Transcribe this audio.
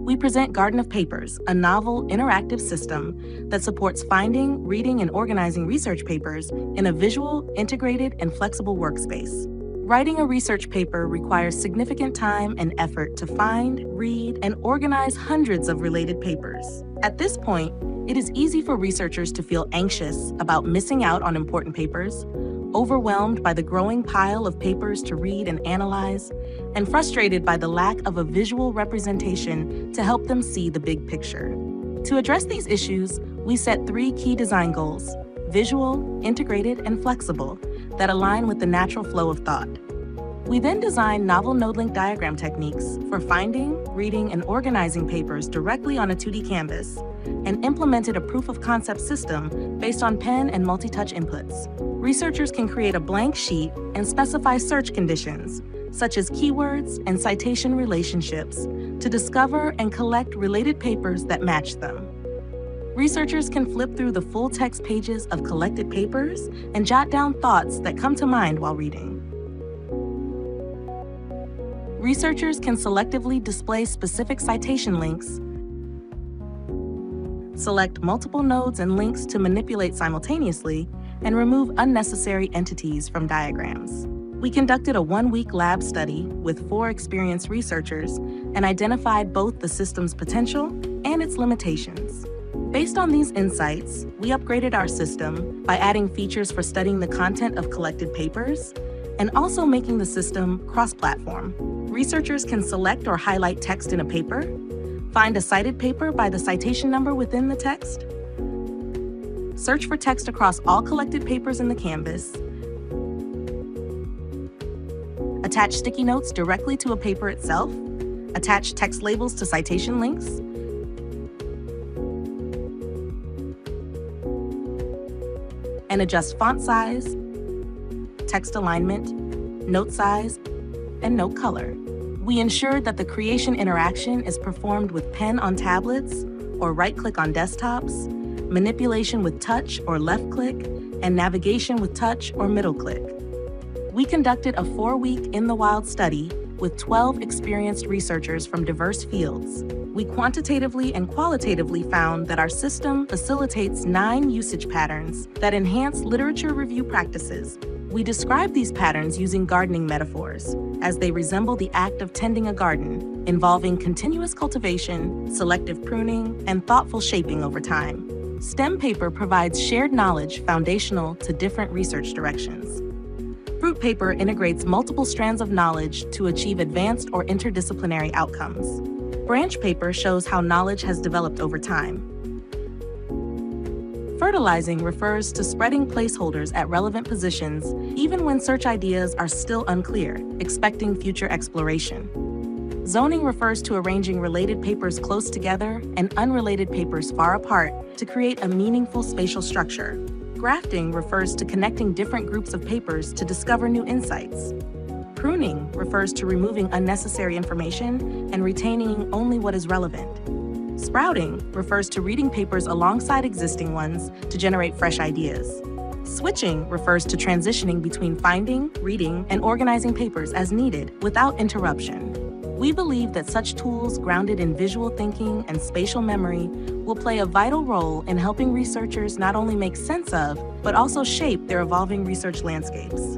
we present Garden of Papers, a novel, interactive system that supports finding, reading, and organizing research papers in a visual, integrated, and flexible workspace. Writing a research paper requires significant time and effort to find, read, and organize hundreds of related papers. At this point, it is easy for researchers to feel anxious about missing out on important papers, overwhelmed by the growing pile of papers to read and analyze, and frustrated by the lack of a visual representation to help them see the big picture. To address these issues, we set 3 key design goals: visual, integrated, and flexible, that align with the natural flow of thought. We then designed novel node-link diagram techniques for finding, reading, and organizing papers directly on a 2D canvas, and implemented a proof-of-concept system based on pen and multi-touch inputs. Researchers can create a blank sheet and specify search conditions, such as keywords and citation relationships, to discover and collect related papers that match them. Researchers can flip through the full text pages of collected papers and jot down thoughts that come to mind while reading. Researchers can selectively display specific citation links, select multiple nodes and links to manipulate simultaneously, and remove unnecessary entities from diagrams. We conducted a 1-week lab study with 4 experienced researchers and identified both the system's potential and its limitations. Based on these insights, we upgraded our system by adding features for studying the content of collected papers and also making the system cross-platform. Researchers can select or highlight text in a paper, find a cited paper by the citation number within the text, search for text across all collected papers in the canvas, attach sticky notes directly to a paper itself, attach text labels to citation links, and adjust font size, text alignment, note size, and note color. We ensured that the creation interaction is performed with pen on tablets or right-click on desktops, manipulation with touch or left-click, and navigation with touch or middle-click. We conducted a 4-week in-the-wild study with 12 experienced researchers from diverse fields. We quantitatively and qualitatively found that our system facilitates 9 usage patterns that enhance literature review practices. We describe these patterns using gardening metaphors, as they resemble the act of tending a garden, involving continuous cultivation, selective pruning, and thoughtful shaping over time. STEM paper provides shared knowledge foundational to different research directions. Fruit paper integrates multiple strands of knowledge to achieve advanced or interdisciplinary outcomes. Branch paper shows how knowledge has developed over time. Fertilizing refers to spreading placeholders at relevant positions, even when search ideas are still unclear, expecting future exploration. Zoning refers to arranging related papers close together and unrelated papers far apart to create a meaningful spatial structure. Grafting refers to connecting different groups of papers to discover new insights. Pruning refers to removing unnecessary information and retaining only what is relevant. Sprouting refers to reading papers alongside existing ones to generate fresh ideas. Switching refers to transitioning between finding, reading, and organizing papers as needed without interruption. We believe that such tools grounded in visual thinking and spatial memory will play a vital role in helping researchers not only make sense of, but also shape their evolving research landscapes.